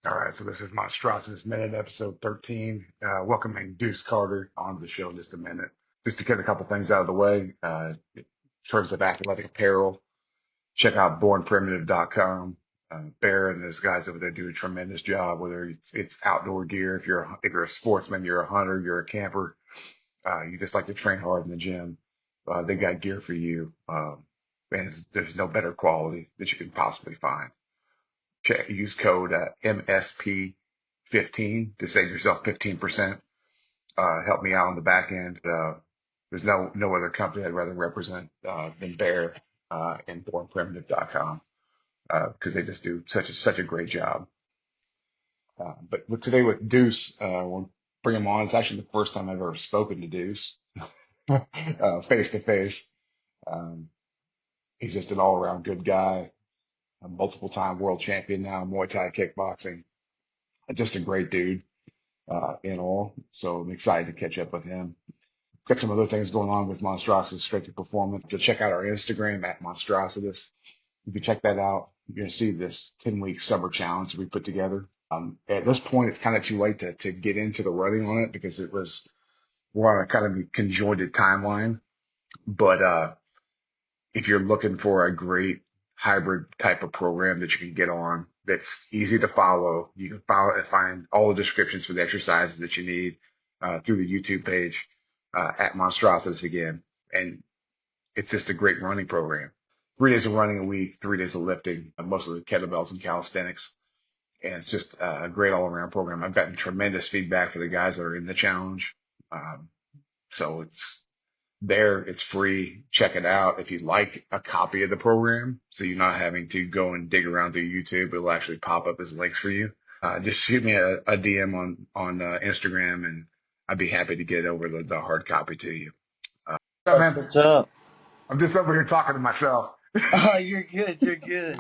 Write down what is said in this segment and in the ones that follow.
All right, so this is Monstrousitous Minute, episode 13. Welcoming Deuce Carter onto the show in just a minute. Just to get a couple things out of the way, in terms of athletic apparel, check out bornprimitive.com. Bear and those guys over there do a tremendous job, whether it's outdoor gear, if you're a sportsman, you're a hunter, you're a camper, you just like to train hard in the gym, they got gear for you. And there's no better quality that you can possibly find. Use code MSP15 to save yourself 15%. Help me out on the back end. There's no other company I'd rather represent than Bear and BornPrimitive.com because they just do such a great job. But today with Deuce, we'll bring him on. It's actually the first time I've ever spoken to Deuce face to face. Um, He's just an all around good guy, a multiple time world champion now, Muay Thai kickboxing. Just a great dude. In all. So I'm excited to catch up with him. Got some other things going on with Monstrousitous Strength and Performance. You'll check out our Instagram at Monstrousitous. If you check that out, you're going to see this 10-week summer challenge that we put together. At this point, it's kind of too late to get into the running on it because we're on a kind of conjoined timeline. But if you're looking for a great hybrid type of program that you can get on that's easy to follow, you can follow and find all the descriptions for the exercises that you need through the YouTube page at Monstrousitous again. And it's just a great running program. 3 days of running a week, 3 days of lifting, mostly kettlebells and calisthenics. And it's just a great all around program. I've gotten tremendous feedback for the guys that are in the challenge. Um, so it's free. Check it out. If you'd like a copy of the program, so you're not having to go and dig around through YouTube, it'll actually pop up as links for you. Just shoot me a DM on Instagram, and I'd be happy to get over the hard copy to you. What's up, man? What's up? I'm just over here talking to myself. Oh, you're good. You're good.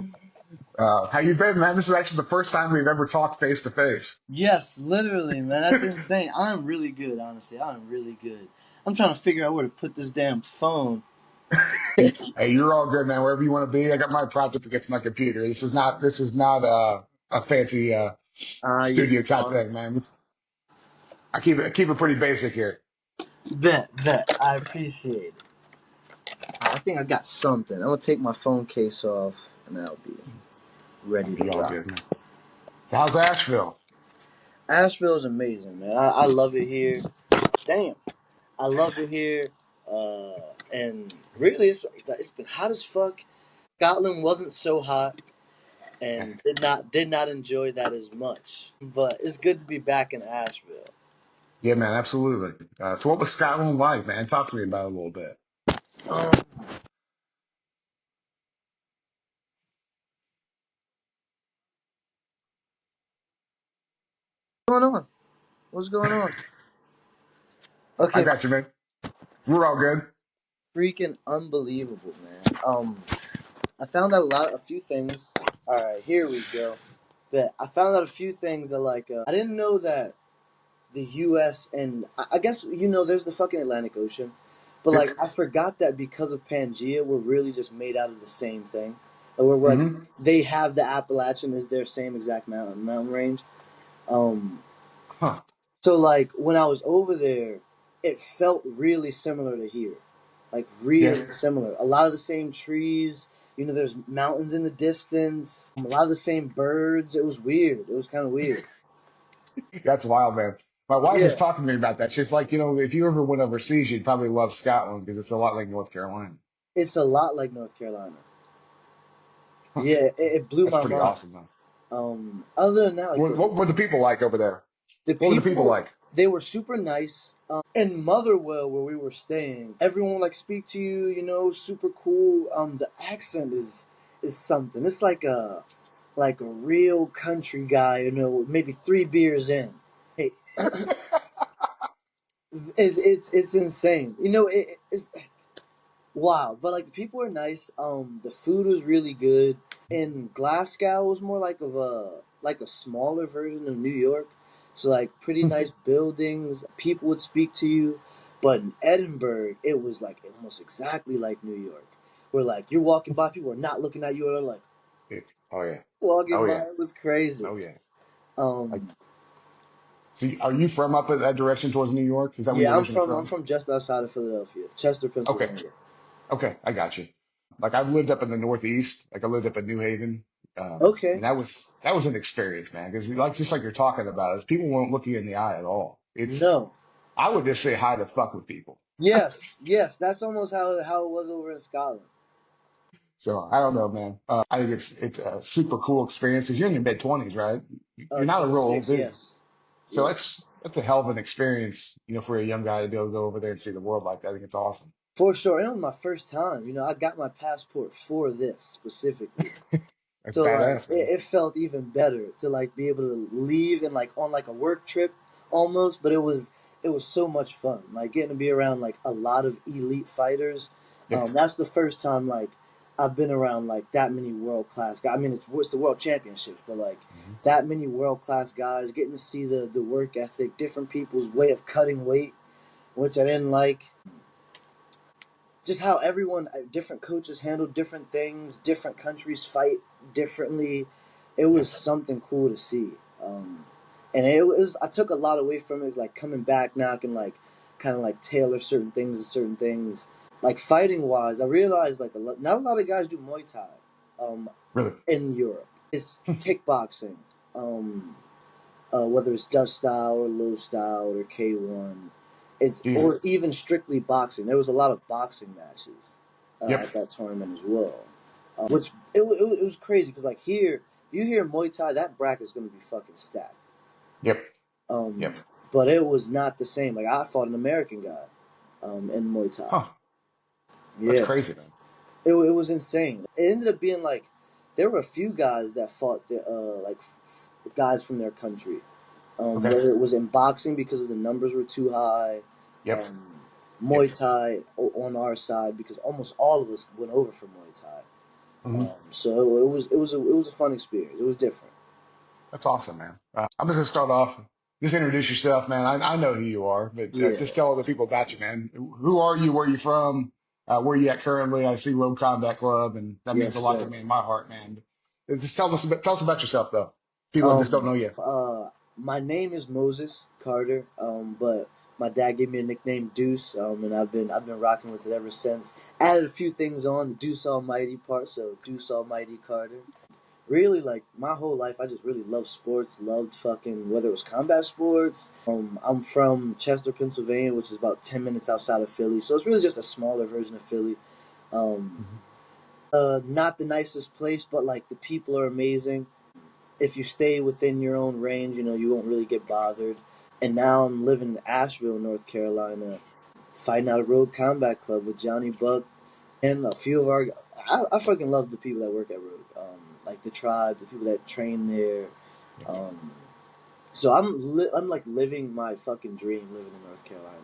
How you been, man? This is actually the first time we've ever talked face to face. Yes, literally, man. That's insane. I'm really good, honestly. I'm really good. I'm trying to figure out where to put this damn phone. Hey, you're all good, man. Wherever you want to be. I got my prop up against my computer. This is not a fancy studio You're type fine. thing, man. I keep it pretty basic here. Bet. I appreciate it. I think I got something. I'm gonna take my phone case off, and I'll be I'll ready to be all rock. good, man. So how's Asheville? Asheville is amazing, man. I love it here. Damn, I love it here. And really, it's been hot as fuck. Scotland wasn't so hot. And did not enjoy that as much. But it's good to be back in Asheville. Yeah, man, absolutely. So what was Scotland like, man? Talk to me about it a little bit. Um, what's going on? What's going on? I Okay, got you, man. We're all good. freaking unbelievable, man. I found out a few things. All right, here we go. But I found out a few things that I didn't know that the U.S. and I guess there's the fucking Atlantic Ocean, but Yep. I forgot that because of Pangea, we're really just made out of the same thing. We're like Mm-hmm. they have the Appalachian as their same exact mountain range. Um, Huh. so when I was over there, it felt really similar to here, like Yeah, really similar. A lot of the same trees. There's mountains in the distance. A lot of the same birds. It was weird. It was kind of weird. that's wild, man. My wife was Yeah, talking to me about that. She's like, if you ever went overseas, you'd probably love Scotland because it's a lot like North Carolina. it's a lot like North Carolina. Huh. Yeah, it blew That's my pretty mind. awesome, though. Other than that, What were the people like over there? the What were the people people, like? they were super nice. In Motherwell, where we were staying, everyone would speak to you. Super cool. The accent is something. It's like a real country guy. Maybe 3 beers in. Hey, it's insane. It's wow. But the people are nice. The food was really good. In Glasgow, it was more like a smaller version of New York. So pretty nice buildings. People would speak to you. But in Edinburgh, it was almost exactly like New York. Where you're walking by, people are not looking at you, or they're Oh yeah. walking Oh by. yeah. It was crazy. Oh yeah. Like, Um, so are you from up in that direction towards New York? Is that where yeah, you're originally I'm from? from just outside of Philadelphia, Chester, Okay. Pennsylvania. Okay. I got you. Like I've lived up in the Northeast. Like I lived up in New Haven. And Okay, that was an experience, man. Because like just like you're talking about, is people won't look you in the eye at all. no, I would just say hi to fuck with people. yes, yes, that's almost how it was over in Scotland. So I don't know, man. I think it's a super cool experience because you're in your mid twenties, right? You're not a real old 26, dude. yes, So yes. that's a hell of an experience, for a young guy to be able to go over there and see the world like that. I think it's awesome. For sure. It was my first time. I got my passport for this specifically. That's So like badass, man. it felt even better to like be able to leave and like on like a work trip almost, but it was so much fun. Like getting to be around like a lot of elite fighters. Yeah. That's the first time like I've been around like that many world class guys. I mean, it's the world championships, but like Mhm. that many world class guys, getting to see the work ethic, different people's way of cutting weight, which I didn't like. Just how everyone, different coaches handle different things, different countries fight differently. It Yeah. was something cool to see. And it was, I took a lot away from it, like coming back now I can like kind of like tailor certain things to certain things. Like fighting wise, I realized like not a lot of guys do Muay Thai Really. in Europe. It's kickboxing. Um, whether it's Dutch style or low style or K1, Dude. or even strictly boxing. There was a lot of boxing matches Yep. at that tournament as well, which it was crazy because like here, if you hear Muay Thai, that bracket's gonna be fucking stacked. Yep. Um, Yep. but it was not the same. Like I fought an American guy in Muay Thai. Huh. That's Yeah, crazy, man. it was insane. It ended up being like there were a few guys that fought guys from their country, Okay. whether it was in boxing because of the numbers were too high, Yep. Yep. Muay Thai on our side because almost all of us went over for Muay Thai. Hmm. So it was a fun experience. It was different. That's awesome, man. I'm just gonna start off. Just introduce yourself, man. I know who you are, but Yeah. just tell other people about you, man. Who are you? Where are you from? Where you at currently? I see Road Combat Club, and that Yes, means a lot to sir. me in my heart, man. Just tell us about yourself, though. People that just don't Um. know you. My name is Moses Carter. But my dad gave me a nickname Deuce. And I've been rocking with it ever since. Added a few things on the Deuce Almighty part, so Deuce Almighty Carter. Really, like my whole life I just really loved sports, loved fucking whether it was combat sports. I'm from Chester, Pennsylvania, which is about 10 minutes outside of Philly, so it's really just a smaller version of Philly. um Hmm. Not the nicest place, but like the people are amazing. If you stay within your own range, you won't really get bothered. And now I'm living in Asheville, North Carolina, fighting out a Road Combat Club with Johnny Buck and a few of our. I fucking love the people that work at Road, like the tribe, the people that train there. Yeah. Um, so I'm like living my fucking dream, living in North Carolina.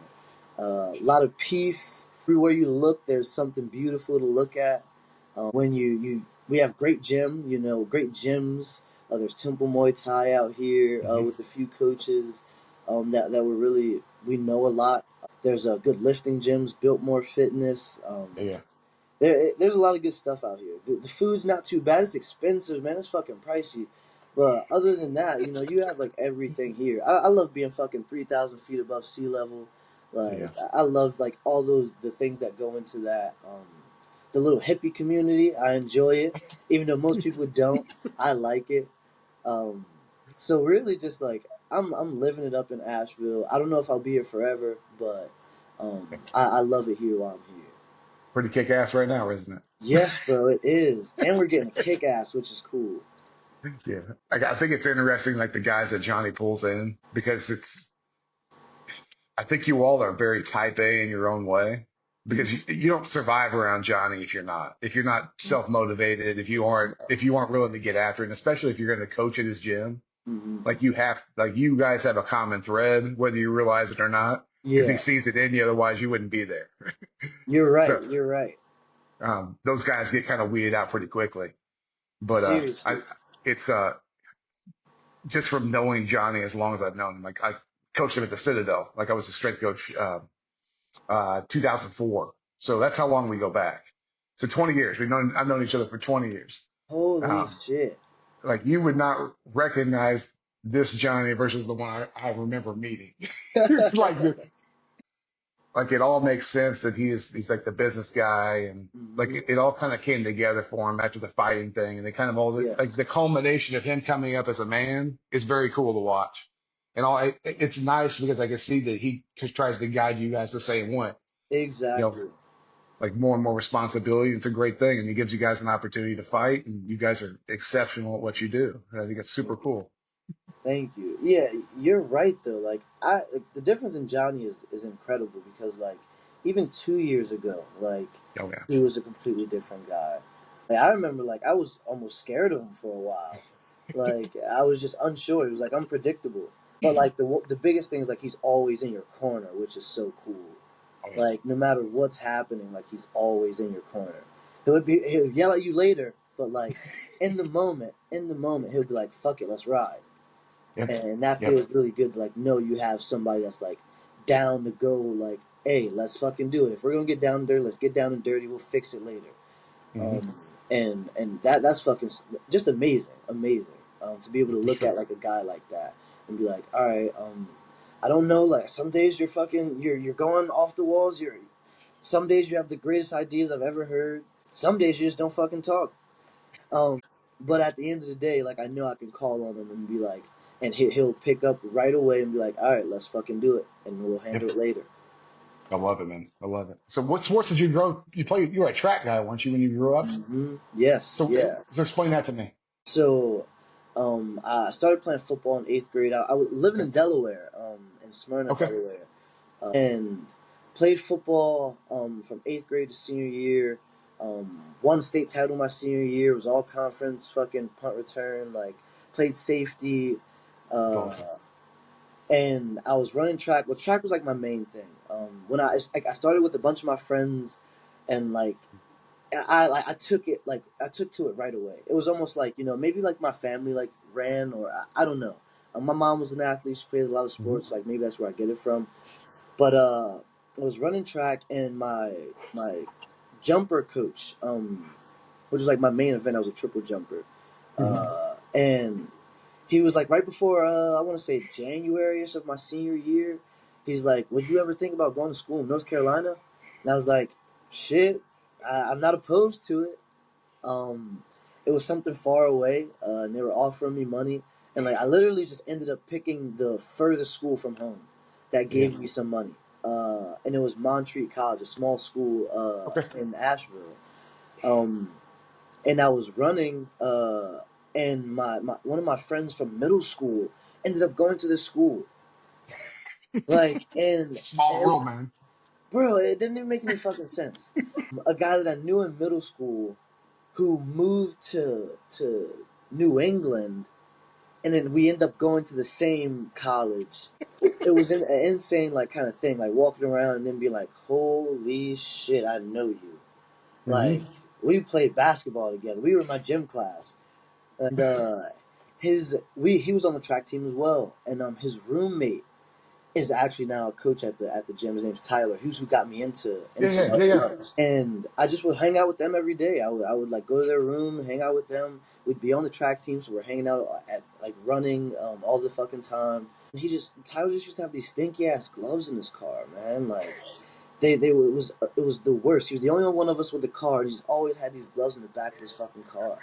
A lot of peace everywhere you look. There's something beautiful to look at. When we have great gyms. There's Temple Muay Thai out here Hmm. with a few coaches that were really we know a lot. There's good lifting gyms, Biltmore Fitness. Yeah. There's a lot of good stuff out here. The food's not too bad. It's expensive, man. It's fucking pricey. But other than that, you have like everything here. I love being fucking 3,000 feet above sea level. Like Yeah. I love like all the things that go into that. The little hippie community, I enjoy it. Even though most people don't, I like it. Um, so really, just like I'm living it up in Asheville. I don't know if I'll be here forever, but I love it here while I'm here. Pretty kick ass right now, isn't Yes, bro, it is. And we're getting a kick ass, which is cool. it? Yeah. I think it's interesting, like the guys that Johnny pulls in, because I think you all are very type A in your own way because Mm-hmm. you don't survive around Johnny if you're not self motivated, if you aren't willing to get after it, and especially if you're going to coach at his gym. Mm-hmm. Like you guys have a common thread, whether you realize it or not, because he Yeah, sees it in you. Otherwise, you wouldn't be there. you're right. So You're right. those guys get kind of weeded out pretty quickly. But Seriously. it's just from knowing Johnny as long as I've known him. Like I coached him at the Citadel. Like I was a strength coach 2004. So that's how long we go back. So 20 years. I've known each other for 20 years. Holy Um, shit. like you would not recognize this Johnny versus the one I remember meeting. Like like it all makes sense that he's like the business guy, and like Hmm. it all kind of came together for him after the fighting thing, and they kind of all like Yes, the culmination of him coming up as a man is very cool to watch. And it's nice because I can see that he tries to guide you guys the same way. You know, exactly. like more and more responsibility. It's a great thing, and he gives you guys an opportunity to fight, and you guys are exceptional at what you do. And I think it's super cool. Thank you. Yeah, you're right though. Like the difference in Johnny is incredible because like even 2 years ago, like Oh yeah. he was a completely different guy. Like I remember like I was almost scared of him for a while. Like I was just unsure. It was like unpredictable. But like the biggest thing is like he's always in your corner, which is so cool. Oh yeah. Like no matter what's happening, like he's always in your corner. He'll yell at you later, but like in the moment he'll be like, "Fuck it, let's ride." Yep. And that Yep. feels really good to like know you have somebody that's like down to go, like, hey, let's fucking do it. If we're gonna get down and dirty, let's get down and dirty. We'll fix it later. Hmm. um and that's fucking just amazing to be able to For look at sure. like a guy like that and be like, all right, I don't know, like some days you're fucking you're going off the walls, you're some days you have the greatest ideas I've ever heard, some days you just don't fucking talk. But at the end of the day, like I know I can call on him and be like, and he'll pick up right away and be like, all right, let's fucking do it, and we'll Yeah. handle it later. I love it, man. I love it. So what sports did you grow? You were a track guy, weren't you, when you grew up? Yes, yeah. So explain that to me. So, I started playing football in 8th grade. I was living Okay. in Delaware, in Smyrna, Okay. Delaware, and played football from 8th grade to senior year. Won state title my senior year. Was all conference, fucking punt return. Like played safety. That's Uh, awesome. and I was running track. Well, track was like my main thing. When I started with a bunch of my friends, and like I took it like I took to it right away. It was almost like maybe like my family like ran or I don't know. My mom was an athlete. She played a lot of Hmm. sports. Like maybe that's where I get it from. But I was running track and my jumper coach, which was like my main event. I was a triple jumper, Hmm. and he was like right before I want to say January-ish of my senior year. He's like, "Would you ever think about going to school in North Carolina?" And I was like, "Shit, I'm not opposed to it." Um, it was something far away, and they were offering me money, and like I literally just ended up picking the furthest school from home that Yeah. gave me some money, and it was Montreat College, a small school Okay. in Asheville. Um, and I was running, and my one of my friends from middle school ended up going to this school, like Small and world, man. bro, it didn't even make any fucking sense. A guy that I knew in middle school who moved to New England, and then we end up going to the same college. It was an insane like kind of thing, like walking around and then being like, "Holy shit, I know you!" Like Hmm. we played basketball together. We were in my gym class, and he was on the track team as well, and his roommate is actually now a coach at the gym. His name's Tyler. He was who got me into Yeah. Yeah. Yeah. martial Yeah. arts, and I just would hang out with them every day. I would like go to their room, hang out with them. We'd be on the track team, so we're hanging out at like running all the fucking time. And Tyler just used to have these stinky ass gloves in his car, man. Like it was the worst. He was the only one of us with a car. And he's always had these gloves in the back of his fucking car.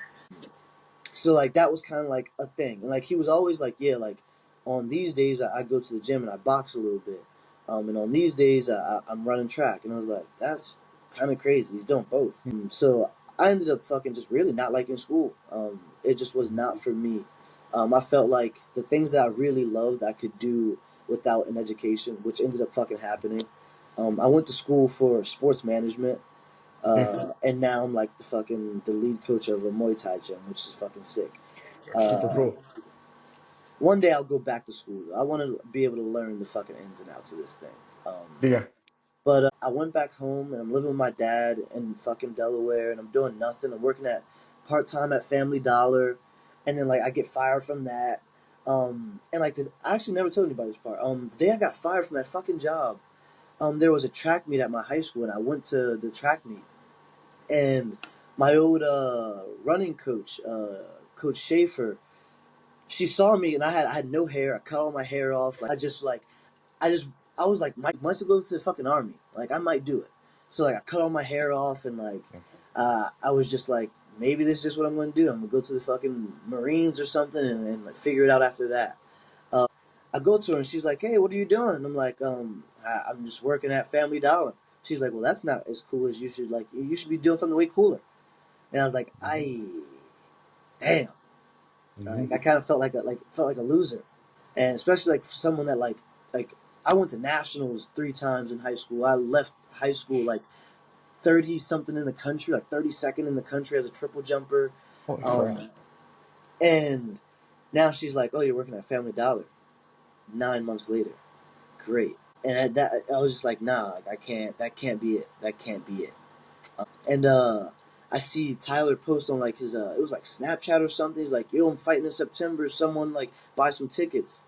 So like that was kind of like a thing, and like he was always like, yeah, like on these days I go to the gym and I box a little bit, and on these days I'm running track, and I was like, that's kind of crazy. He's doing both. So I ended up fucking just really not liking school. It just was Mhm. not for me. I felt like the things that I really loved I could do without an education, which ended up fucking happening. I went to school for sports management, Yeah. and now I'm like the lead coach of a Muay Thai gym, which is fucking sick. That's super Uh, cool. One day I'll go back to school. Though. I want to be able to learn the fucking ins and outs of this thing. Yeah. But I went back home and I'm living with my dad in fucking Delaware, and I'm doing nothing. I'm working at part time at Family Dollar, and then like I get fired from that. And like I actually never told anybody this part. The day I got fired from that fucking job, there was a track meet at my high school, and I went to the track meet, and my old running coach, Coach Schaefer, she saw me and I had no hair. I cut all my hair off. Like I just I was like, Mike wants to go to the fucking army. Like I might do it. So like I cut all my hair off and like Yeah. I was just like, maybe this is just what I'm gonna do. I'm gonna go to the fucking Marines or something and like figure it out after that. I go to her and she's like, "Hey, what are you doing?" And I'm like, I'm just working at Family Dollar." She's like, "Well, that's not as cool as you should. Like, you should be doing something way cooler." And I was like, Mm-hmm. damn." Mm-hmm. Like, I kind of felt like a loser, and especially like for someone that like I went to nationals 3 times in high school. I left high school like 30 something in the country, like 32nd in the country as a triple jumper, Holy crap. um, and now she's like, "Oh, you're working at Family Dollar." 9 months later, great. And I was just like, nah, like I can't. That can't be it. That can't be it. And I see Tyler post on like his it was like Snapchat or something. He's like, "Yo, I'm fighting in September. Someone like buy some tickets."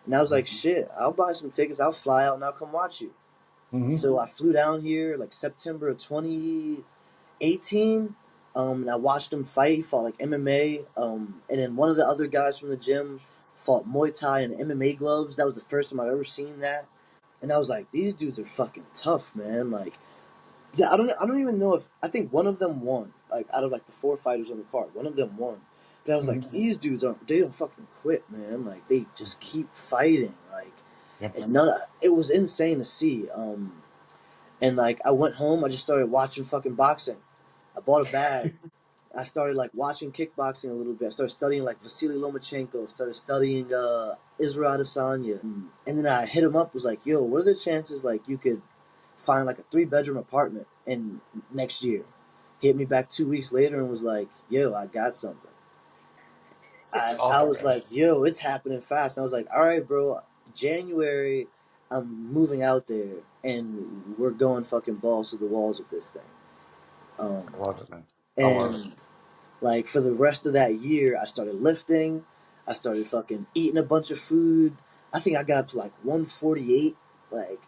And I was like, Mm-hmm. "Shit, I'll buy some tickets. I'll fly out and I'll come watch you." Mm-hmm. So I flew down here like September of 2018. And I watched him fight. He fought like MMA. And then one of the other guys from the gym fought Muay Thai and MMA gloves. That was the first time I've ever seen that. And I was like, these dudes are fucking tough, man. Like, yeah, I don't even know if I think one of them won. Like out of like the 4 fighters on the card, one of them won. But I was Mm-hmm. like, these dudes don't fucking quit, man. Like they just keep fighting. Like, Yep. and none. It was insane to see. And like I went home, I just started watching fucking boxing. I bought a bag. I started like watching kickboxing a little bit. I started studying like Vasily Lomachenko. Started studying Israel Adesanya. And then I hit him up. Was like, yo, what are the chances like you could find like a 3 bedroom apartment in next year? He hit me back 2 weeks later and was like, yo, I got something. That's I awesome, was man. like, yo, it's happening fast. And I was like, all right, bro, January, I'm moving out there and we're going fucking balls to the walls with this thing. Um, I love it, man. I love it. and like for the rest of that year, I started lifting. I started fucking eating a bunch of food. I think I got up to like 148. Like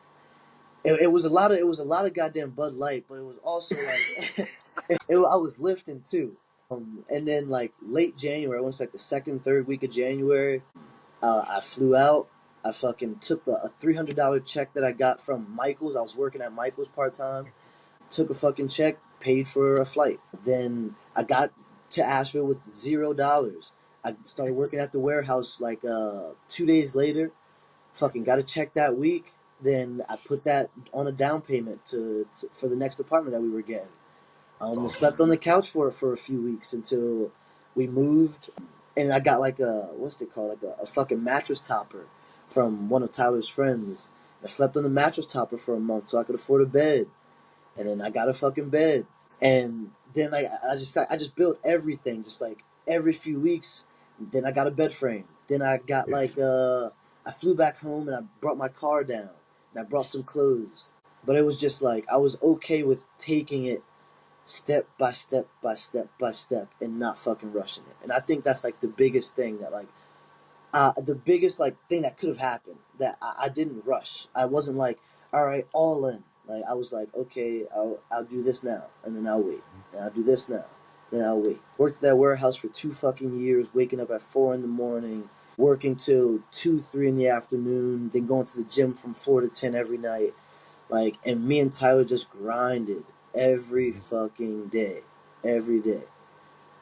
it was a lot of goddamn Bud Light, but it was also like I was lifting too. And then like late January, I went to like the second, third week of January. I flew out. I fucking took a $300 check that I got from Michaels. I was working at Michaels part time. Took a fucking check, paid for a flight. Then I got to Asheville with $0. I started working at the warehouse like 2 days later. Fucking got a check that week. Then I put that on a down payment for the next apartment that we were getting. That's I awesome, slept man. on the couch for a few weeks until we moved, and I got like a what's it called, like a fucking mattress topper from one of Tyler's friends. I slept on the mattress topper for a month so I could afford a bed, and then I got a fucking bed, and then I just built everything just like every few weeks. Then I got a bed frame. Then I got Yeah. like I flew back home and I brought my car down and I brought some clothes. But it was just like I was okay with taking it step by step by step by step and not fucking rushing it. And I think that's like the biggest thing that like the biggest like thing that could have happened that I didn't rush. I wasn't like, all right, all in. Like I was like, okay, I'll do this now and then I'll wait. And I'll do this now, then I'll wait. Worked at that warehouse for 2 fucking years, waking up at 4 in the morning, working till 2, 3 in the afternoon, then going to the gym from 4 to 10 every night. Like, and me and Tyler just grinded every Mm-hmm. fucking day, every day.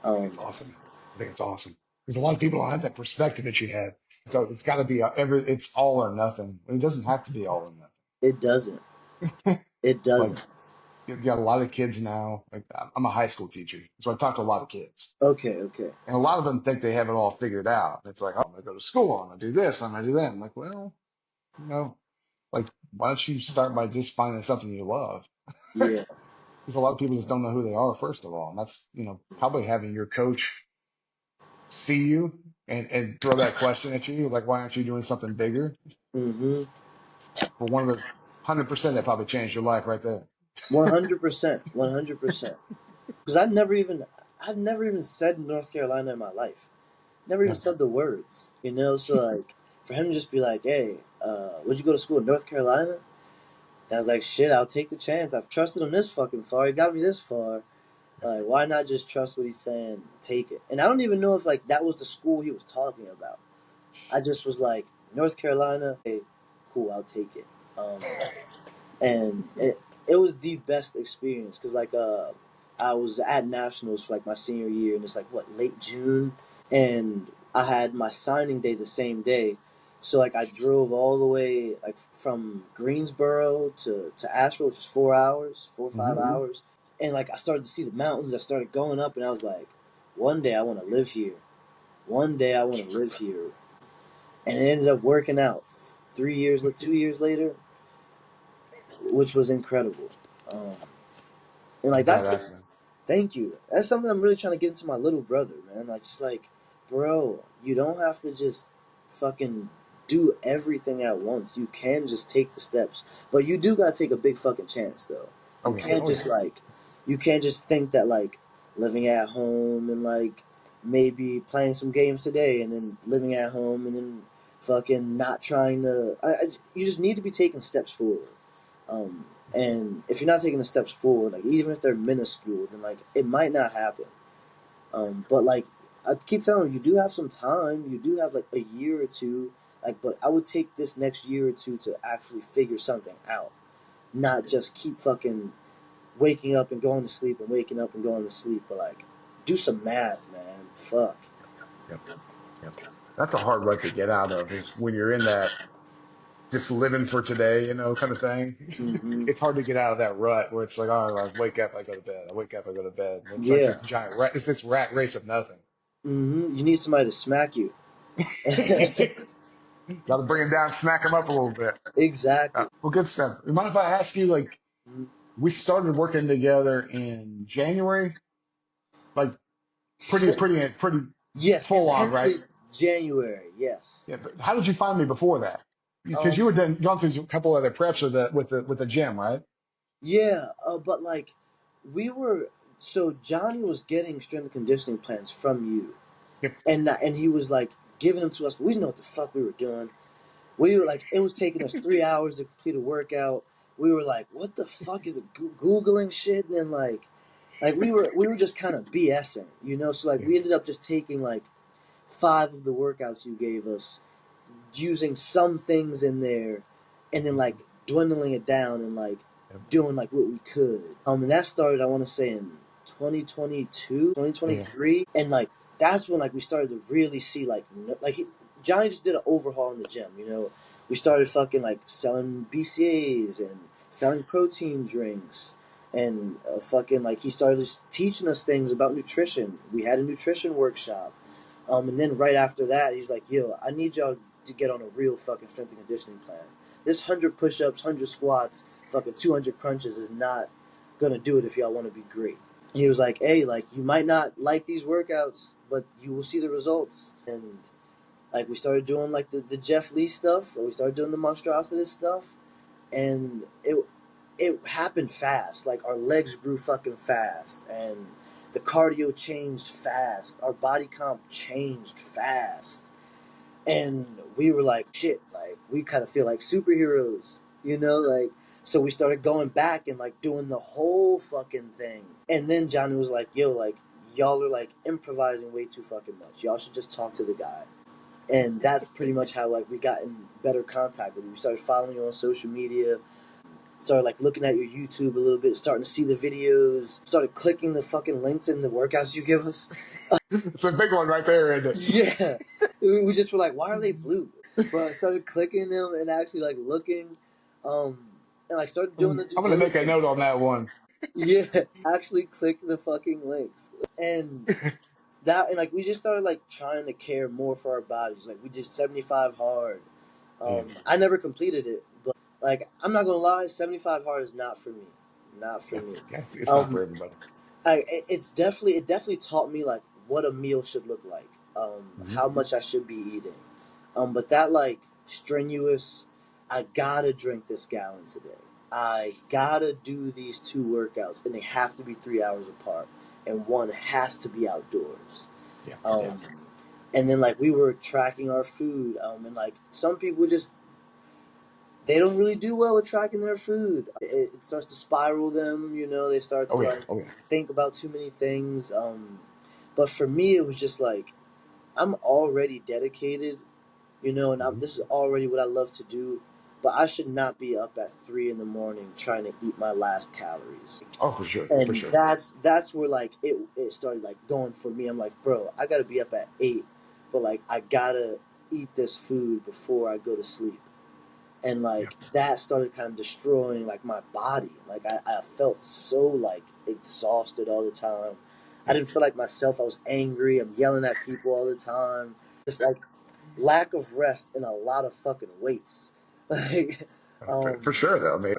I think Um, it's awesome. I think it's awesome because a lot of people don't have that perspective that you had. So it's got to be it's all or nothing. It doesn't have to be all or it doesn't. nothing. It Like doesn't. you've got a lot of kids now. Like I'm a high school teacher, so I talk to a lot of kids, Okay, okay. and a lot of them think they have it all figured out. It's like, oh, I'm gonna go to school, I'm gonna do this, I'm gonna do that. I'm like, well, you know, like why don't you start by just finding something you love? Yeah. Because a lot of people just don't know who they are, first of all. And that's, probably having your coach see you and throw that question at you, like, why aren't you doing something bigger? Mm-hmm. For one of the 100% that probably changed your life right there. 100%. 100%. Because I've never even said North Carolina in my life. Never even Yeah. said the words. You know, so like for him to just be like, "Hey, would you go to school in North Carolina?" And I was like, "Shit, I'll take the chance. I've trusted him this fucking far. He got me this far. Like, why not just trust what he's saying? Take it. And I don't even know if like that was the school he was talking about. I just was like, North Carolina, hey, cool, I'll take it. And it was the best experience because like I was at nationals for like my senior year, and it's like what, late June, and I had my signing day the same day. So like I drove all the way like from Greensboro to Asheville, which is 4 hours, 4 or 5 Mm-hmm. hours, and like I started to see the mountains. I started going up, and I was like, one day I want to live here. One day I want to live here, and it ended up working out. 3 years, 2 years later, which was incredible. Um, and like that's Badass, man. thank you. That's something I'm really trying to get into my little brother, man. Like, just like, bro, you don't have to just fucking do everything at once. You can just take the steps, but you do gotta take a big fucking chance, though. You Oh yeah, can't oh just yeah. like, you can't just think that like living at home and like maybe playing some games today and then living at home and then fucking not trying to. You just need to be taking steps forward. And if you're not taking the steps forward, like even if they're minuscule, then like it might not happen. But like I keep telling you, you do have some time. You do have like a year or two. Like, but I would take this next year or two to actually figure something out, not just keep fucking waking up and going to sleep and waking up and going to sleep. But like, do some math, man. Fuck. Yep, yep. That's a hard rut to get out of, is when you're in that just living for today, kind of thing. Mm-hmm. It's hard to get out of that rut where it's like, oh, I wake up, I go to bed. I wake up, I go to bed. And it's like Yeah. this giant rat. It's this rat race of nothing. Mm-hmm. You need somebody to smack you. Got to bring him down, smack him up a little bit. Exactly. Well, good stuff. You mind if I ask you, like, Mm-hmm. we started working together in January, like For, pretty yes, full on, intensely right? January. Yes. Yeah. But how did you find me before that? Because you Um. had gone through a couple other preps with the gym, right? Yeah. But like, we were. So Johnny was getting strength and conditioning plans from you, Yep. and he was like giving them to us. But we didn't know what the fuck we were doing. We were like, it was taking us 3 hours to complete a workout. We were like, what the fuck is it? Googling shit, and then like we were just kind of BSing, you know. So like Yeah. we ended up just taking like 5 of the workouts you gave us, using some things in there, and then like Mhm. dwindling it down and like Yep. doing like what we could. And that started, I want to say, in 2022, Yeah. 2023, and like that's when like we started to really see like Johnny just did an overhaul in the gym. You know, we started fucking like selling BCAs and selling protein drinks. And fucking like he started just teaching us things about nutrition. We had a nutrition workshop. And then right after that, he's like, "Yo, I need y'all to get on a real fucking strength and conditioning plan. This 100 push-ups, 100 squats, fucking 200 crunches is not gonna do it if y'all want to be great." He was like, "Hey, like you might not like these workouts, but you will see the results." And like we started doing like the Jeff Lee stuff, or we started doing the Monstrousitous stuff, and it happened fast. Like our legs grew fucking fast, and the cardio changed fast. Our body comp changed fast, and we were like, shit. Like we kind of feel like superheroes, you know. Like so, we started going back and like doing the whole fucking thing. And then Johnny was like, yo, like y'all are like improvising way too fucking much. Y'all should just talk to the guy. And that's pretty much how like we got in better contact with you. We started following you on social media, started like looking at your YouTube a little bit, starting to see the videos, started clicking the fucking links in the workouts you give us. It's a big one right there, isn't it? Yeah, we just were like, why are they blue? But I started clicking them and actually like looking, and like started doing the due I'm gonna make a note diligence. on that one. Yeah, actually click the fucking links, and that, and like we just started like trying to care more for our bodies. Like we did 75 hard. Yeah. I never completed it, but like I'm not gonna lie, 75 hard is not for me. Not for Yeah. me. Yeah. It's not for Um, everybody. it definitely taught me like what a meal should look like. Hmm. How much I should be eating. But that like strenuous, I gotta drink this gallon today. I gotta do these 2 workouts, and they have to be 3 hours apart, and one has to be outdoors. Yeah. Yeah. Um, and then like we were tracking our food, and like some people just they don't really do well with tracking their food. It starts to spiral them, you know, they start to Oh yeah. like Oh yeah. think about too many things. But for me, it was just like, I'm already dedicated, you know, and Hmm. this is already what I love to do. But I should not be up at 3 in the morning trying to eat my last calories. Oh, for sure. For And sure. that's where like it started like going for me. I'm like, bro, I gotta be up at 8, but like I gotta eat this food before I go to sleep. And Yeah. like that started kind of destroying like my body. Like I felt so like exhausted all the time. I Yeah. didn't feel like myself. I was angry. I'm yelling at people all the time. Just like lack of rest and a lot of fucking weights. Like, For sure, though. I mean,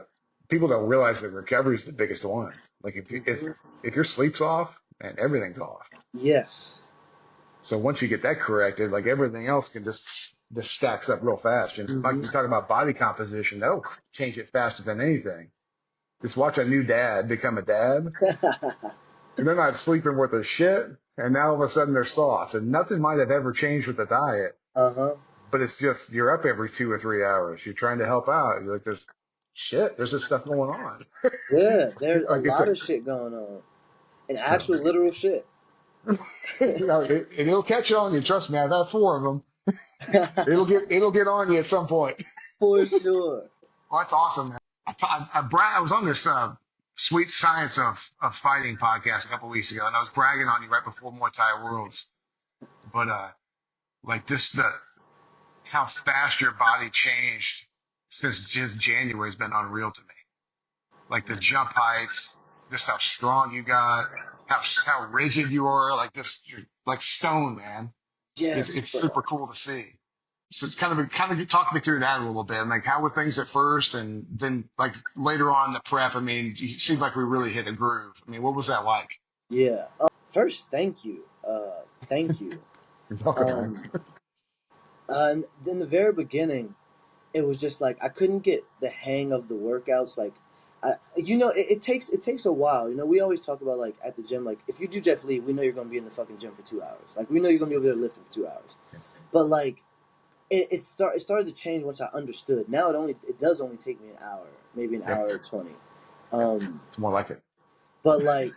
people don't realize that recovery is the biggest one. Like mhm. if your sleep's off, man, everything's off. Yes. So once you get that corrected, like everything else can just stacks up real fast. And like Hmm. you talk about body composition, that'll change it faster than anything. Just watch a new dad become a dad, and they're not sleeping worth a shit, and now all of a sudden they're soft, and nothing might have ever changed with the diet, Uh-huh. but it's just you're up every 2 or 3 hours. You're trying to help out. You're like, there's this stuff going on. Yeah, there's a Like it's lot a of shit going on. And so actual literal shit. it'll catch on you. Trust me, I've had 4 of them. It'll get on you at some point. For sure. Well, that's awesome, man. I was on this Sweet Science of Fighting podcast a couple weeks ago, and I was bragging on you right before Muay Thai Worlds. But like this, the how fast your body changed since just January has been unreal to me. Like the jump heights, just how strong you got, how rigid you are, like just you're like stone, man. It's Yes, it's bro. super cool to see. So it's kind of talk me through that a little bit. Like how were things at first, and then like later on in the prep. I mean, it seemed like we really hit a groove. I mean, what was that like? Yeah. First, thank you. Thank you. You're welcome, man. Um, and in the very beginning, it was just like I couldn't get the hang of the workouts. Like, you know, it takes a while. You know, we always talk about like at the gym, like if you do Jeff Lee, we know you're gonna be in the fucking gym for 2 hours. Like we know you're gonna be over there lifting for 2 hours. But like it started to change once I understood. Now it does only take me an hour, maybe an Yep, hour or 20. yep. Um, It's more like it. but like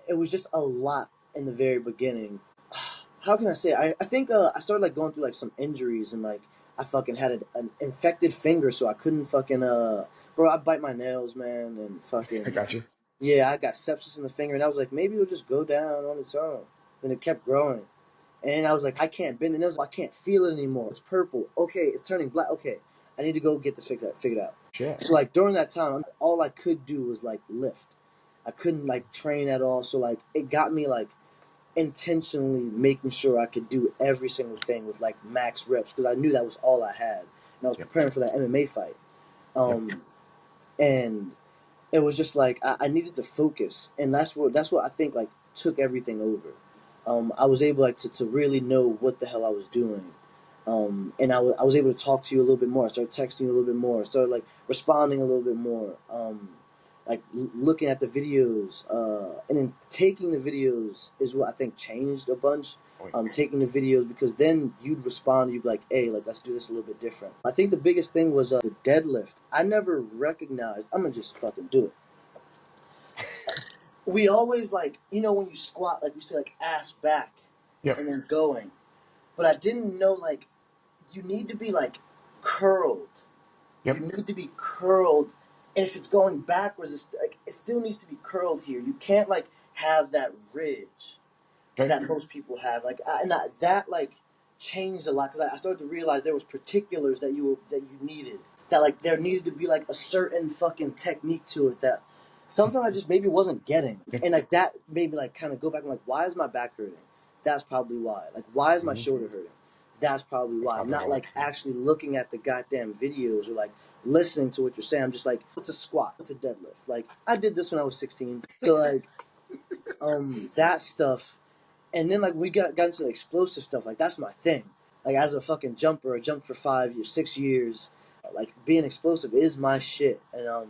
it was just a lot in the very beginning. How can I say? I think I started like going through like some injuries and like I fucking had an infected finger, so I couldn't fucking bro. I bite my nails, man, and I fucking got you. yeah. I got sepsis in the finger, and I was like, maybe it'll just go down on its own, and it kept growing. And I was like, I can't bend the nails. I can't feel it anymore. It's purple. Okay, it's turning black. Okay, I need to go get this figured out. Shit. So like during that time, all I could do was like lift. I couldn't like train at all. So like it got me like intentionally making sure I could do every single thing with like max reps because I knew that was all I had, and I was Yep, preparing for that MMA fight. yep, And it was just like I needed to focus, and that's what I think like took everything over. I was able like to really know what the hell I was doing, and I was able to talk to you a little bit more. I started texting you a little bit more. I started like responding a little bit more. Like looking at the videos, and then taking the videos is what I think changed a bunch. oh, yeah. Taking the videos because then you'd respond, you'd be like, "Hey, like let's do this a little bit different." I think the biggest thing was the deadlift. I never recognized. I'm gonna just fucking do it. We always like, you know, when you squat, like we say, like ass back, Yep, and then going. But I didn't know like you need to be like curled. You yep. need to be curled, and if it's going backwards, it still needs to be curled here. You can't like have that ridge Okay. that most people have. Like, that like changed a lot because I started to realize there was particulars that you needed. That like there needed to be like a certain fucking technique to it that sometimes I just maybe wasn't getting, Yeah. and like that made me like kind of go back and like, why is my back hurting? That's probably why. Like, why is my Hmm. shoulder hurting? That's probably That's why. probably Not why. like actually looking at the goddamn videos or like listening to what you're saying. I'm just like, what's a squat? What's a deadlift? Like, I did this when I was 16. So like, that stuff. And then like we got into the explosive stuff. Like that's my thing. Like as a fucking jumper, I jumped for 5 years, 6 years. Like being explosive is my shit. And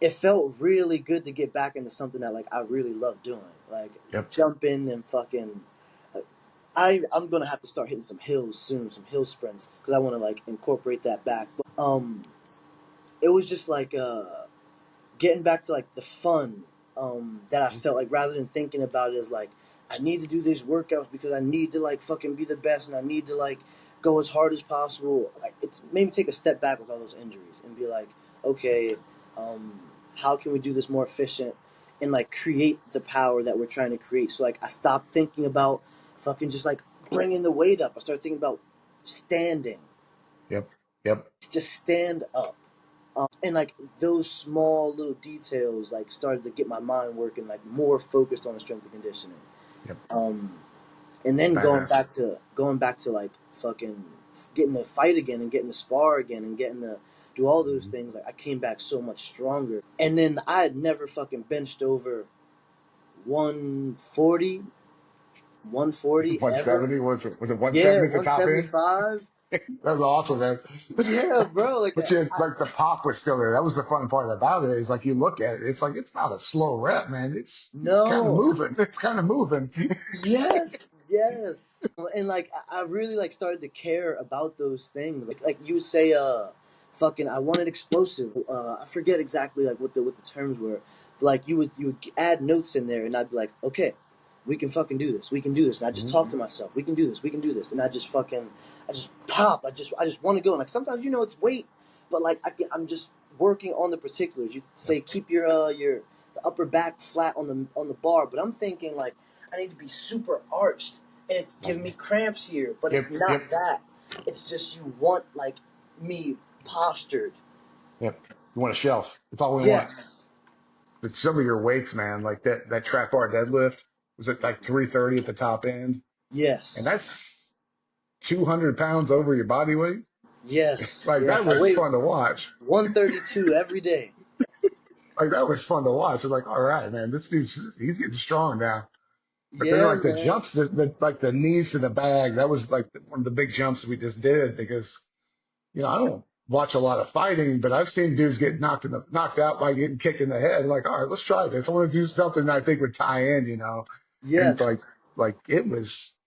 it felt really good to get back into something that like I really love doing. Like Yep. jumping and fucking. I'm gonna have to start hitting some hills soon, some hill sprints, because I want to like incorporate that back. But it was just like getting back to like the fun that I felt like, rather than thinking about it as like I need to do these workouts because I need to like fucking be the best and I need to like go as hard as possible. Like, it's made me take a step back with all those injuries and be like, okay, um, how can we do this more efficient and like create the power that we're trying to create? So like I stopped thinking about fucking just like bringing the weight up. I started thinking about standing, Yep. Yep. just stand up. And like those small little details like started to get my mind working, like more focused on the strength and conditioning. Yep. um and It's then badass. going back to like fucking getting to fight again and getting to spar again and getting to do all those Mm-hmm. things. Like I came back so much stronger, and then I had never fucking benched over 140, 140 ever. 170 was it Yeah, 170 at the top end? 175. That was awesome, man. Yeah, bro, like But like the pop was still there. That was the fun part about it. Is like you look at it, it's like it's not a slow rep, man. It's kind of no. moving. It's kind of moving. Yes, yes. And like I really like started to care about those things. Like you would say, fucking, I wanted explosive. I forget exactly like what the terms were. But like you would add notes in there, and I'd be like, okay, we can fucking do this. We can do this. And I just talk Hmm. to myself. We can do this. We can do this. And I just pop. I just want to go. And like sometimes it's weight, but like I'm just working on the particulars. You say Yep. keep your the upper back flat on the bar, but I'm thinking like I need to be super arched, and it's Like giving me cramps here. But it's yep. Yep. not that. It's just you want like me postured. Yep. You want a shelf. That's all we want. Yes, But some of your weights, man, like that trap bar deadlift was at like 330 at the top end, and yes, that's 200 pounds over your body weight. yes, Like that yes. I was weigh fun to watch. 132 every day. Like that was fun to watch. It's like, all right, man, this dude's he's getting strong now. But then Yeah, like the man. jumps, like the knees to the bag, that was like one of the big jumps we just did because I don't watch a lot of fighting, but I've seen dudes get knocked out by getting kicked in the head. Like, all right, let's try this. I want to do something that I think would tie in. And Yes. like it was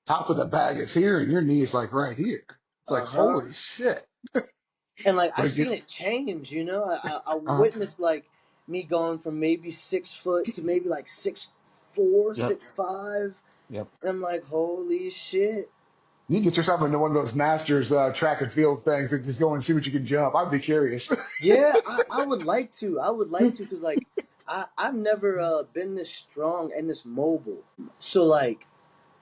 top of the bag is here, and your knee is like right here. It's like Uh huh. holy shit. And like I Like seen it, it change. I uh, witnessed like me going from maybe 6 foot to maybe like 6'4", yep, 6'5", yep. and I'm like, holy shit. You can get yourself into one of those masters track and field things and just go and see what you can jump. I'd be curious. Yeah, I would like to. I would like to because like I've never been this strong and this mobile. So like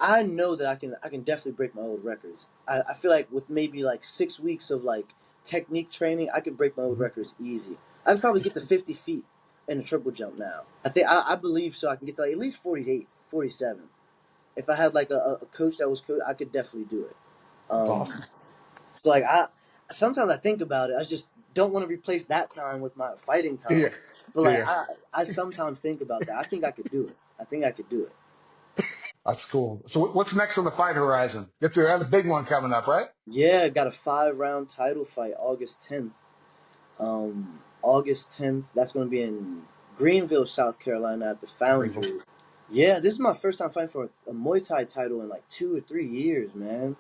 I know that I can definitely break my old records. I feel like with maybe like 6 weeks of like technique training, I could break my old Mhm. records easy. I could probably get to 50 feet in a triple jump now. I believe so. I can get to like at least 48, 47. If I had like a coach that was coach, I could definitely do it. That's Um, awesome. so like I sometimes I think about it. I just don't want to replace that time with my fighting Yeah, time. But like yeah. I sometimes think about that. I think I could do it. I think I could do it. That's cool. So what's next on the fight horizon? It's a big one coming up, right? Yeah, I got a 5 round title fight August 10th. August 10th. That's going to be in Greenville, South Carolina at the Greenville. Foundry. Yeah, this is my first time fighting for a Muay Thai title in like 2 or 3 years, man.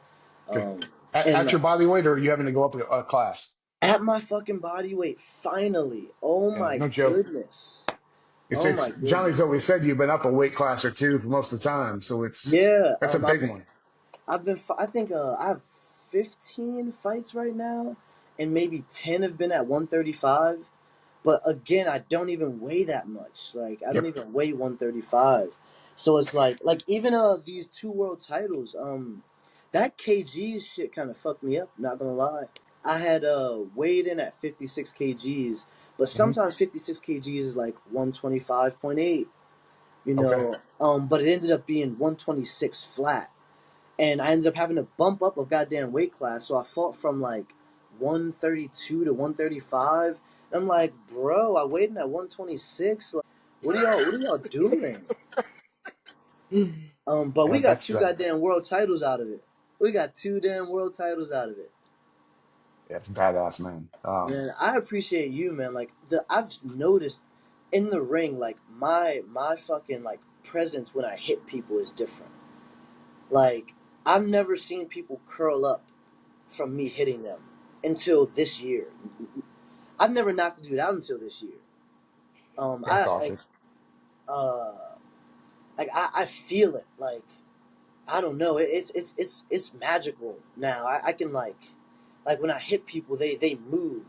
Okay. Um, and At your like body weight, or are you having to go up a class? at my fucking body weight, finally. Oh Yeah, my no joke. goodness. It's Oh my it's Johnny's goodness. always said you've been up a weight class or two for most of the time, so Yeah, that's a big one. I think I have 15 fights right now, and maybe 10 have been at 135. But again, I don't even weigh that much. Like I don't Yep. even weigh 135. So it's like even these two world titles, that kgs shit kind of fucked me up, not gonna lie. I had weighed in at 56 kgs, but Hmm. sometimes 56 kgs is like 125.8, Okay. but it ended up being 126 flat. And I ended up having to bump up a goddamn weight class. So I fought from like 132 to 135. And I'm like, bro, I weighed in at 126. Like, what are y'all doing? But we Yeah, got that's two goddamn world titles out of it. We got two damn world titles out of it. it's badass, man. Man, I appreciate you, man. Like I've noticed in the ring, like my fucking like presence when I hit people is different. Like, I've never seen people curl up from me hitting them until this year. I've never knocked a dude out until this year. That's I awesome. uh, I feel it. Like, I don't know. It's magical now. I can like when I hit people, they move.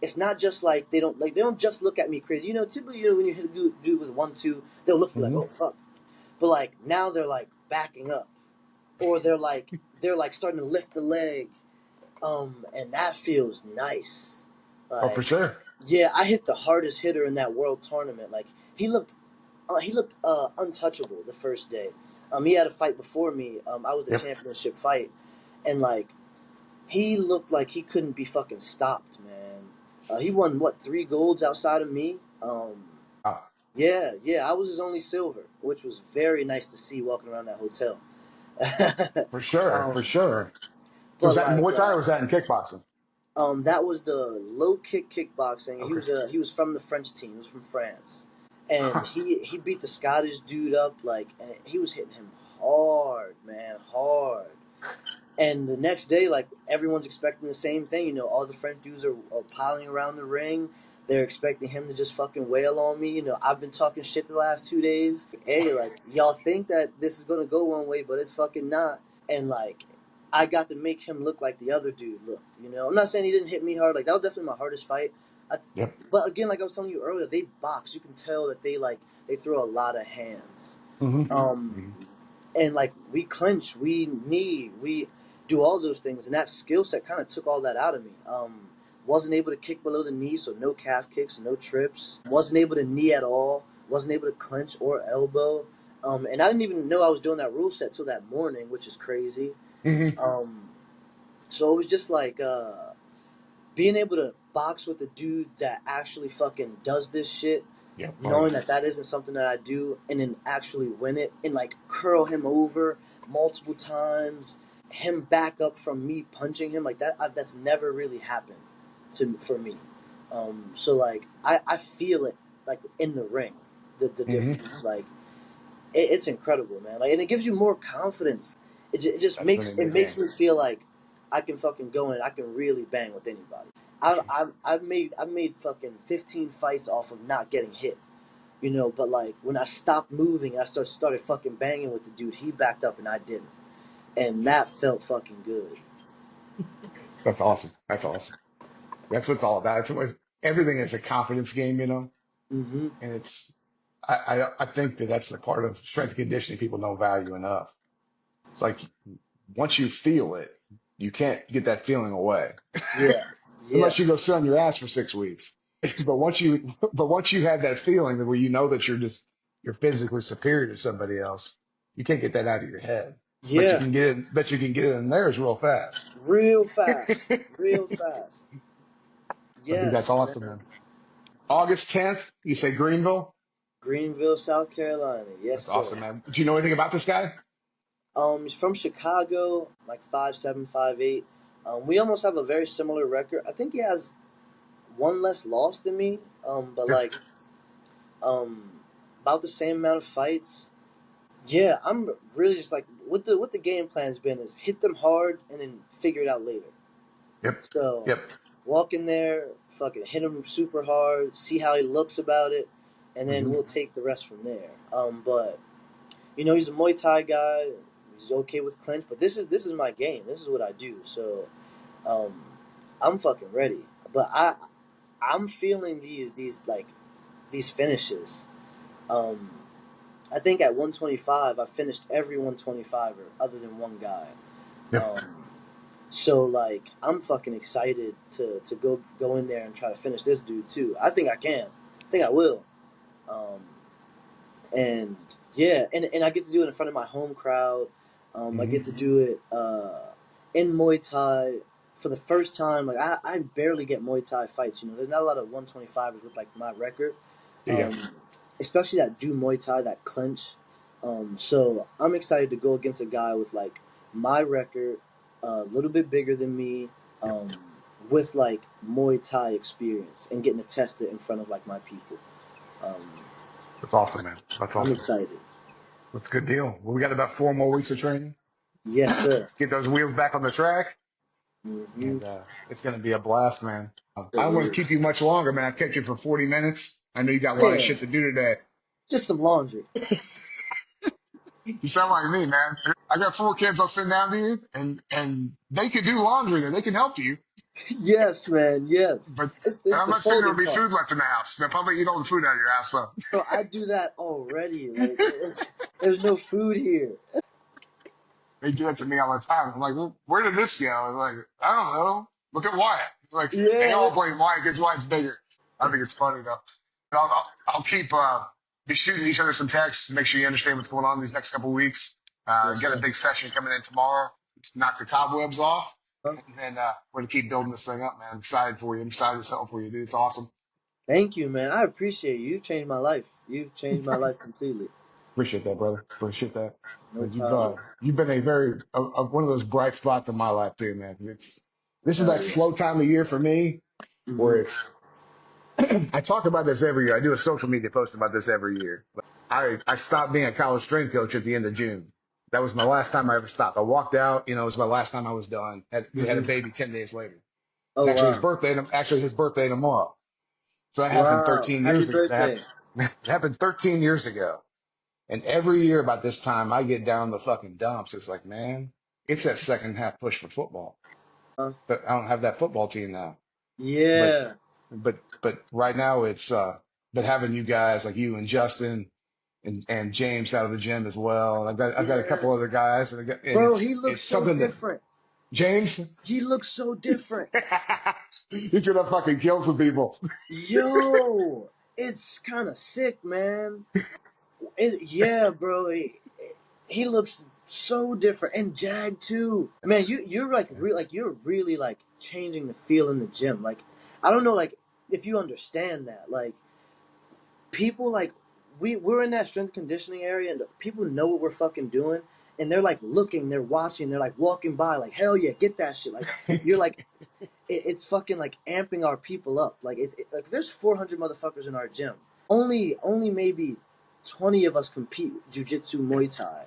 It's not just like they don't just look at me crazy. You know, typically when you hit a dude with 1-2, they'll look at you like, Hmm. oh fuck. But like now they're like backing up, or they're like starting to lift the leg, and that feels nice. Oh, for Like, sure. yeah, I hit the hardest hitter in that world tournament. Like he looked untouchable the first day. He had a fight before me. I was the Yep. championship fight, and like he looked like he couldn't be fucking stopped, man. He won what 3 golds outside of me. Ah, Yeah, yeah, I was his only silver, which was very nice to see walking around that hotel. for sure. um, For sure. Was but that in like Muay Thai or was that in kickboxing? that was the low kick kickboxing. Okay. He was from the French team. He was from France, and Huh. he beat the Scottish dude up like, and he was hitting him hard, man, hard. And the next day, like everyone's expecting the same thing. You know, all the French dudes are piling around the ring. They're expecting him to just fucking wail on me. You know, I've been talking shit the last 2 days. Hey, like y'all think that this is gonna go one way, but it's fucking not. And like, I got to make him look like the other dude looked. You know, I'm not saying he didn't hit me hard. Like that was definitely my hardest fight. I, Yep. but again, like I was telling you earlier, they box. You can tell that they throw a lot of hands. Hmm. Um, Hmm. and like we clinch, we knee, we do all those things, and that skill set kind of took all that out of me. Wasn't able to kick below the knee, so no calf kicks, no trips. Wasn't able to knee at all. Wasn't able to clinch or elbow. And I didn't even know I was doing that rule set till that morning, which is crazy. Hmm. Um, so it was just like being able to box with a dude that actually fucking does this shit, Yep. Oh, knowing yeah. that that isn't something that I do, and then actually win it and like curl him over multiple times, him back up from me punching him like that. That's never really happened for me. So like I feel it like in the ring, the Hmm. difference. Like it's incredible, man. Like, and it gives you more confidence. It just That's the makes name of the me game. feel like I can fucking go in. I can really bang with anybody. I've made fucking 15 fights off of not getting hit, you know. But like when I stopped moving, I started fucking banging with the dude. He backed up and I didn't, and that felt fucking good. That's awesome. That's awesome. That's what it's all about. Everything is a confidence game, Mm-hmm. and I think that that's the part of strength and conditioning people don't value enough. It's like once you feel it, you can't get that feeling away Yeah, yeah, unless you go sit on your ass for 6 weeks. But once you have that feeling that where you know that you're physically superior to somebody else, you can't get that out of your head. yeah. But you can get it in theirs real fast. Real fast, real fast. So dude, that's Yes, awesome, man. man. August 10th, you say Greenville? Greenville, South Carolina. Yes, That's sir. awesome, man. Do you know anything about this guy? He's from Chicago, like 5'7", 5'8". We almost have a very similar record. I think he has one less loss than me. But Yep. like about the same amount of fights. Yeah, I'm really just like what the game plan's been is hit them hard and then figure it out later. Yep. So Yep. walk in there, fucking hit him super hard, see how he looks about it, and then Hmm. we'll take the rest from there. But you know, he's a Muay Thai guy. He's okay with clinch, but this is my game. This is what I do. So um, I'm fucking ready. But I'm feeling these finishes. Um, I think at 125 I finished every 125er other than one guy. Yep. Um, so like I'm fucking excited to go in there and try to finish this dude too. I think I can. I think I will. Um, and yeah, and I get to do it in front of my home crowd. I Hmm. get to do it in Muay Thai for the first time. Like I barely get Muay Thai fights. You know, there's not a lot of 125ers with like my record, Yeah. um, especially that do Muay Thai that clinch. So I'm excited to go against a guy with like my record, a little bit bigger than me, Yep. um, with like Muay Thai experience and getting to test it in front of like my people. Um, That's awesome, man. That's I'm awesome. excited. That's a good deal. Well, we got about 4 more weeks of training. Yes, sir. Get those wheels back on the track, Mm-hmm. and it's going to be a blast, man. It I don't want to keep is. you much longer, man. I kept you for 40 minutes. I know you got a lot of Yeah, shit to do today. just some laundry. You sound like me, man. I got 4 kids I'll send down to you, and they can do laundry there. They can help you, Yes, man. Yes. but It's I'm the not saying there'll folding be part. food left in the house. They'll probably eat all the food out of your house, though. Bro, I do that already. Like, there's no food here. They do that to me all the time. I'm like, well, where did this go? I'm like, I don't know. Look at Wyatt. Like, they Yeah. all blame Wyatt because Wyatt's bigger. I think it's funny though. I'll keep be shooting each other some texts. Make sure you understand what's going on these next couple of weeks. Yes, Got a sir. big session coming in tomorrow. Just knock the cobwebs off, Huh? and then we're gonna keep building this thing up, man. I'm excited for you. I'm excited as hell for you, dude. It's awesome. Thank you, man. I appreciate you. You've changed my life. You've changed my life completely. Appreciate that, brother. Appreciate that. No problem. You've been a very one of those bright spots in my life too, man. Because this is Hell that yeah. slow time of year for me where Mm-hmm. it's I talk about this every year. I do a social media post about this every year. I stopped being a college strength coach at the end of June. That was my last time I ever stopped. I walked out. It was my last time I was done. We had a Mm-hmm. baby 10 days later. It's Oh wow. actually his birthday tomorrow. So that happened Wow. 13 Happy years ago. birthday. That happened 13 years ago. And every year about this time, I get down the fucking dumps. It's like, man, it's that second half push for football. But I don't have that football team now. But Yeah. but right now it's but having you guys like you and Justin and James out of the gym as well. And I've got a Yeah. couple other guys and Bro, he it's looks so something that different. James He looks so different. he's gonna fucking kill some people. Yo, it's kind of sick, man. Yeah, bro. He looks so different, and Jag too. Man, you're like you're really like changing the feel in the gym. Like, I don't know, like if you understand that, like people like we're in that strength conditioning area, and people know what we're fucking doing, and they're like looking, they're watching, they're like walking by, like hell yeah, get that shit. Like you're like it's fucking like amping our people up. Like like there's 400 motherfuckers in our gym. Only maybe 20 of us compete jujitsu Muay Thai,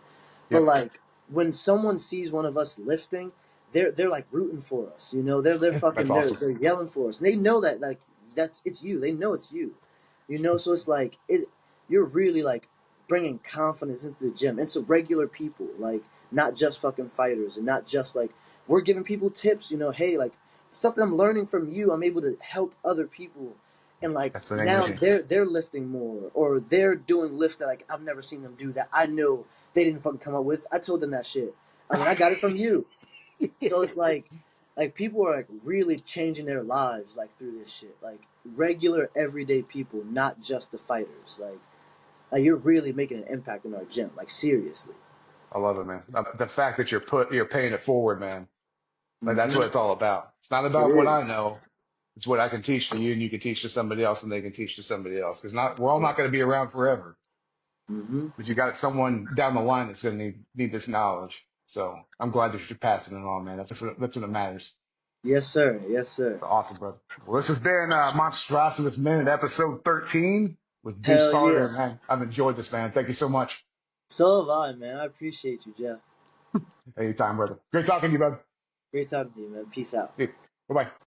but Yep, like when someone sees one of us lifting, they're like rooting for us. You know, they're that's fucking awesome. they're yelling for us. And they know that like that's it's you. They know it's you. You know, so it's like you're really like bringing confidence into the gym, into regular people, like not just fucking fighters, and not just like we're giving people tips. You know, hey, like stuff that I'm learning from you, I'm able to help other people, and like That's the name of now the game. they're lifting more, or they're doing lifts that like I've never seen them do that I know they didn't fucking come up with. I told them that shit. I mean, I got it from you. So it's like people are like really changing their lives like through this shit. Like regular everyday people, not just the fighters. Like you're really making an impact in our gym. Like seriously. I love it, man. The fact that you're paying it forward, man. Like that's what Mm-hmm. it's all about. It's not It about what I is. know. It's what I can teach to you, and you can teach to somebody else, and they can teach to somebody else. Because not we're all Yeah. not going to be around forever. Mm-hmm. But you got someone down the line that's going to need this knowledge. So I'm glad that you're passing it on, man. That's what it matters. Yes, sir. Yes, sir. It's awesome, brother. Well, this has been Monstrosity Minute, episode 13 with Deuce Hell yeah. Carter, man. I've enjoyed this, man. Thank you so much. So have I, man. I appreciate you, Jeff. Anytime, brother. Great talking to you, brother. Great talking to you, man. Peace out. Bye bye.